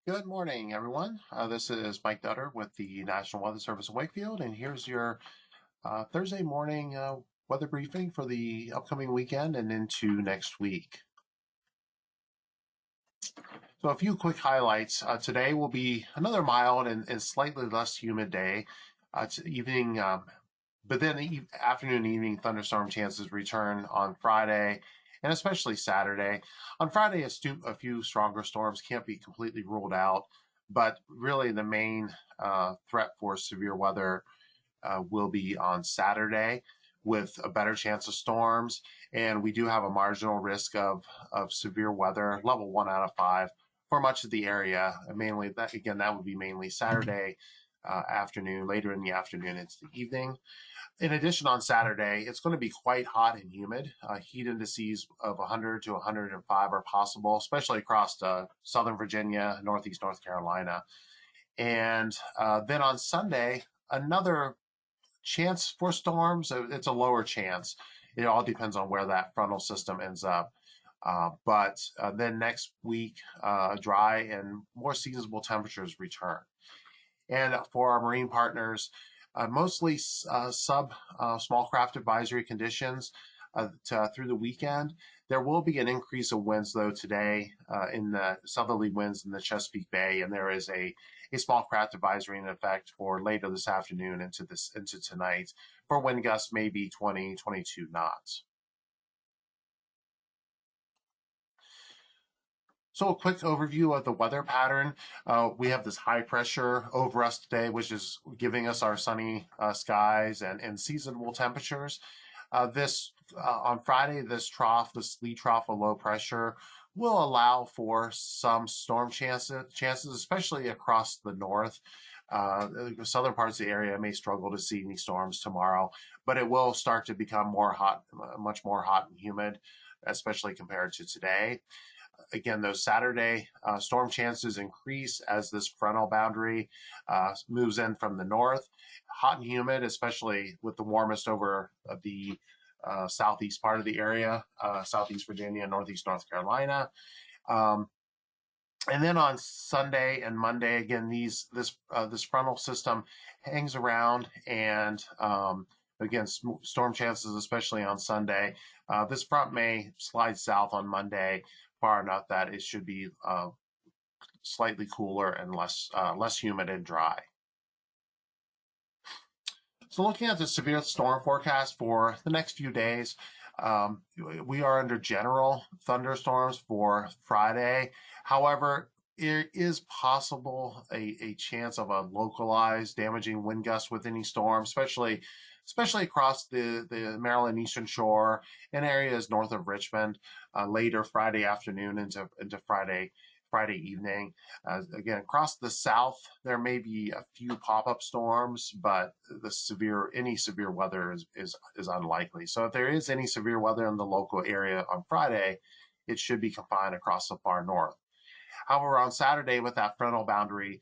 Good morning, everyone. This is Mike Dutter with the National Weather Service in Wakefield, and here's your Thursday morning weather briefing for the upcoming weekend and into next week. So, a few quick highlights. Today will be another mild and slightly less humid day. It's evening, but then afternoon and evening thunderstorm chances return on Friday and especially Saturday. On Friday, a few stronger storms can't be completely ruled out, but really the main threat for severe weather will be on Saturday with a better chance of storms. And we do have a marginal risk of severe weather, level 1 out of 5, for much of the area. Mainly, that would be mainly Saturday afternoon, later in the afternoon into the evening. In addition, on Saturday, it's going to be quite hot and humid. Heat indices of 100 to 105 are possible, especially across southern Virginia, northeast North Carolina. And then on Sunday, another chance for storms. It's a lower chance. It all depends on where that frontal system ends up. But then next week, dry and more seasonable temperatures return. And for our marine partners, mostly small craft advisory conditions through the weekend. There will be an increase of winds, though, today in the southerly winds in the Chesapeake Bay, and there is a small craft advisory in effect for later this afternoon into tonight for wind gusts maybe 20, 22 knots. So a quick overview of the weather pattern. We have this high pressure over us today, which is giving us our sunny skies and seasonable temperatures. On Friday, this lee trough of low pressure will allow for some storm chances, especially across the north. The southern parts of the area may struggle to see any storms tomorrow, but it will start to become more hot, much more hot and humid, especially compared to today. Again, those Saturday storm chances increase as this frontal boundary moves in from the north. Hot and humid, especially with the warmest over the southeast part of the area, southeast Virginia, northeast North Carolina. And then on Sunday and Monday, again, this frontal system hangs around, and again, storm chances, especially on Sunday. This front may slide south on Monday far enough that it should be slightly cooler and less humid and dry. So looking at the severe storm forecast for the next few days, we are under general thunderstorms for Friday. However, it is possible a chance of a localized damaging wind gust with any storm, especially across the Maryland Eastern Shore and areas north of Richmond later Friday afternoon into Friday evening. Again, across the south, there may be a few pop-up storms, but any severe weather is unlikely. So if there is any severe weather in the local area on Friday, it should be confined across the far north. However, on Saturday, with that frontal boundary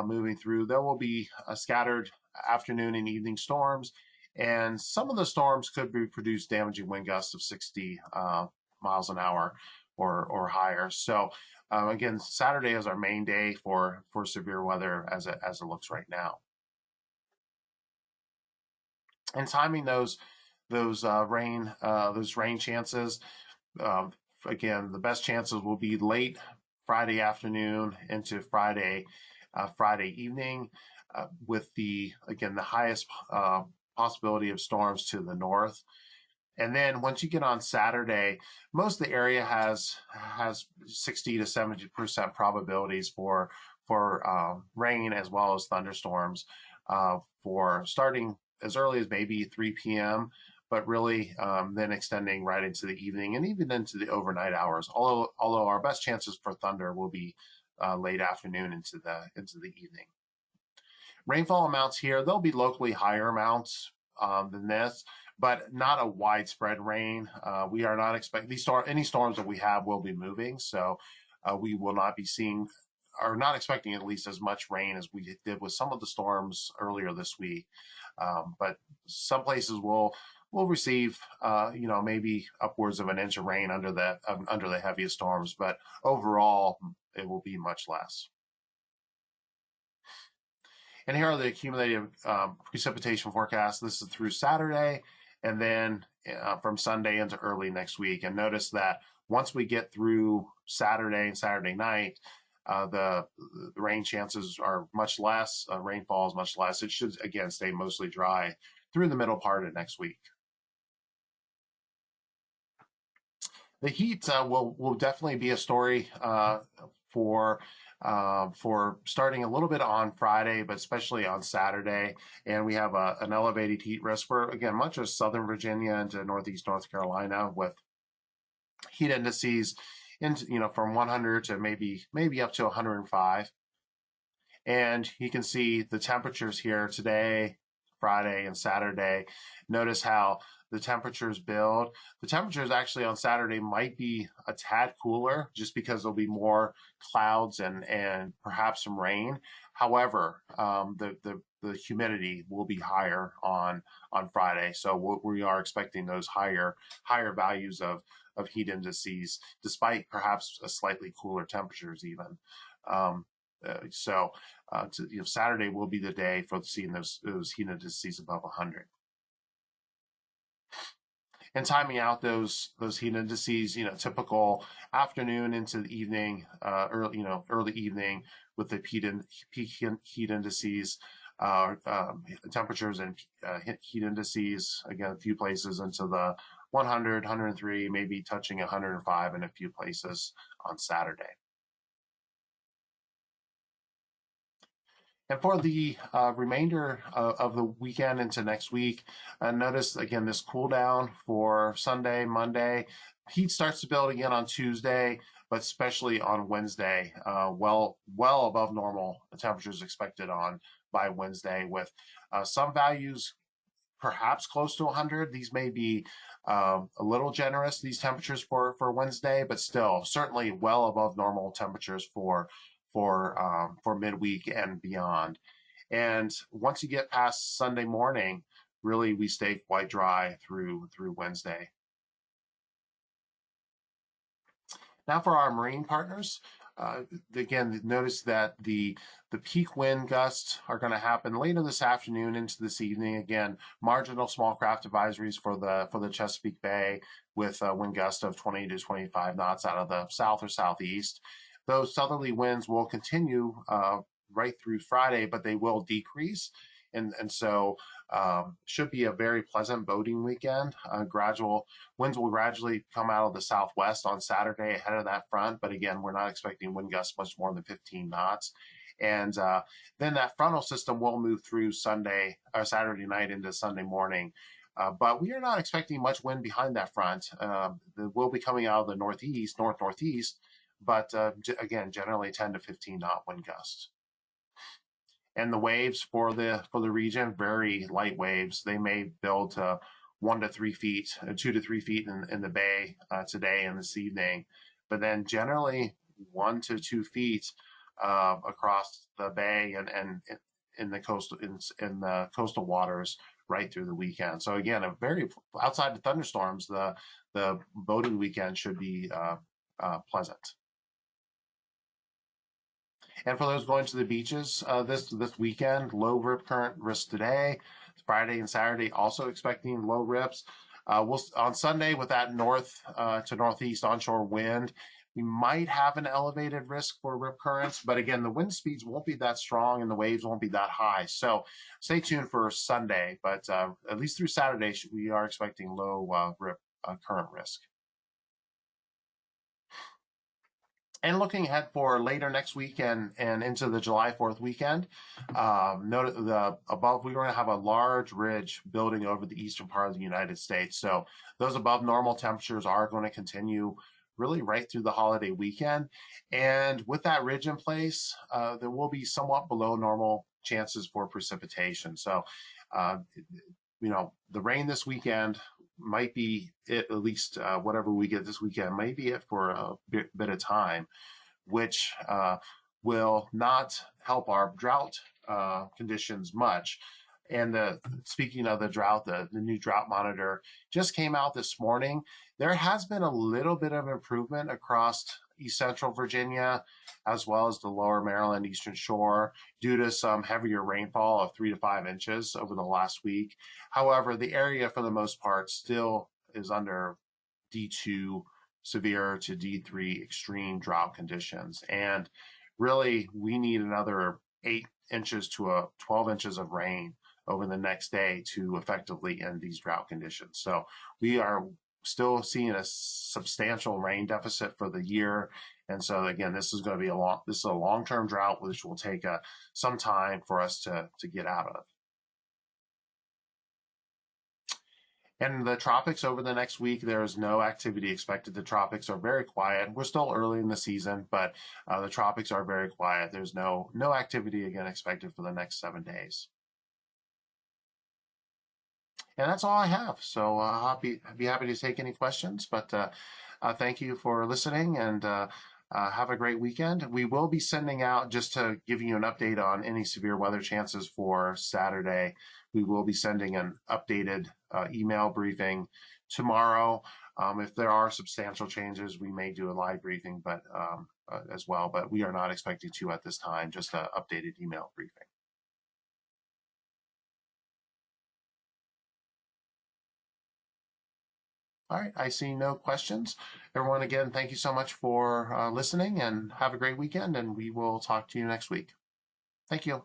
moving through, there will be a scattered afternoon and evening storms, and some of the storms could produce damaging wind gusts of 60 miles an hour or higher. So again, Saturday is our main day for severe weather as it looks right now. And timing those rain chances, again, the best chances will be late Friday afternoon into Friday evening, with the highest possibility of storms to the north. And then once you get on Saturday, most of the area has 60 to 70% probabilities for rain as well as thunderstorms for starting as early as maybe 3 p.m., but really then extending right into the evening and even into the overnight hours. Although our best chances for thunder will be late afternoon into the evening. Rainfall amounts here, there'll be locally higher amounts than this, but not a widespread rain. We are not expecting any storms that we have will be moving, so we will not be not expecting at least as much rain as we did with some of the storms earlier this week. But some places will receive, maybe upwards of an inch of rain under the heaviest storms, but overall it will be much less. And here are the cumulative precipitation forecasts. This is through Saturday, and then from Sunday into early next week. And notice that once we get through Saturday and Saturday night, the rain chances are much less. Rainfall is much less. It should, again, stay mostly dry through the middle part of next week. The heat will definitely be a story for starting a little bit on Friday, but especially on Saturday. And we have an elevated heat risk for, again, much of Southern Virginia into Northeast North Carolina, with heat indices into, from 100 to maybe up to 105. And you can see the temperatures here today, Friday and Saturday. Notice how the temperatures build. The temperatures actually on Saturday might be a tad cooler just because there'll be more clouds and perhaps some rain. However, the humidity will be higher on Friday, so we are expecting those higher values of heat indices, despite perhaps a slightly cooler temperatures even. Saturday will be the day for seeing those heat indices above 100. And timing out those heat indices, typical afternoon into the evening, early evening with the peak heat indices, temperatures and heat indices, again, a few places into the 100, 103, maybe touching 105 in a few places on Saturday. And for the remainder of the weekend into next week, notice again this cool down for Sunday, Monday. Heat starts to build again on Tuesday, but especially on Wednesday, well above normal temperatures expected by Wednesday, with some values perhaps close to 100. These may be a little generous, these temperatures for Wednesday, but still certainly well above normal temperatures for midweek and beyond. And once you get past Sunday morning, really we stay quite dry through Wednesday. Now for our marine partners, again, notice that the peak wind gusts are going to happen later this afternoon into this evening. Again, marginal small craft advisories for the Chesapeake Bay, with wind gusts of 20 to 25 knots out of the south or southeast. Those southerly winds will continue right through Friday, but they will decrease. And so should be a very pleasant boating weekend. Winds will gradually come out of the southwest on Saturday ahead of that front. But again, we're not expecting wind gusts much more than 15 knots. And then that frontal system will move through Sunday or Saturday night into Sunday morning. But we are not expecting much wind behind that front. It will be coming out of the northeast, but again, generally 10 to 15 knot wind gusts. And the waves for the region, very light waves. They may build to 1 to 3 feet, 2 to 3 feet in the bay today and this evening, but then generally 1 to 2 feet across the bay and in the coastal waters right through the weekend. So again, outside the thunderstorms, the boating weekend should be pleasant. And for those going to the beaches this weekend, low rip current risk today. Friday and Saturday also expecting low rips. On Sunday, with that north to northeast onshore wind, we might have an elevated risk for rip currents, but again, the wind speeds won't be that strong and the waves won't be that high. So stay tuned for Sunday, but at least through Saturday, we are expecting low rip current risk. And looking ahead for later next week and into the July 4th weekend, note above, we're going to have a large ridge building over the eastern part of the United States. So those above normal temperatures are going to continue really right through the holiday weekend. And with that ridge in place, there will be somewhat below normal chances for precipitation. So, the rain this weekend might be it, at least whatever we get this weekend, may be it for a bit of time, which will not help our drought conditions much. And speaking of the drought, the new drought monitor just came out this morning. There has been a little bit of improvement across East Central Virginia, as well as the lower Maryland Eastern Shore, due to some heavier rainfall of 3 to 5 inches over the last week. However, the area for the most part still is under D2 severe to D3 extreme drought conditions. And really, we need another 8 inches to 12 inches of rain over the next day to effectively end these drought conditions. So we are still seeing a substantial rain deficit for the year. And so again, this is going to be a long-term drought, which will take some time for us to get out of. And the tropics over the next week, there is no activity expected. The tropics are very quiet. We're still early in the season, but the tropics are very quiet. There's no activity again expected for the next 7 days. And that's all I have. So I'd be happy to take any questions, but thank you for listening, and have a great weekend. We will be sending out, just to give you an update on any severe weather chances for Saturday, we will be sending an updated email briefing tomorrow. If there are substantial changes, we may do a live briefing, but as well, but we are not expecting to at this time, just an updated email briefing. All right, I see no questions. Everyone, again, thank you so much for listening, and have a great weekend, and we will talk to you next week. Thank you.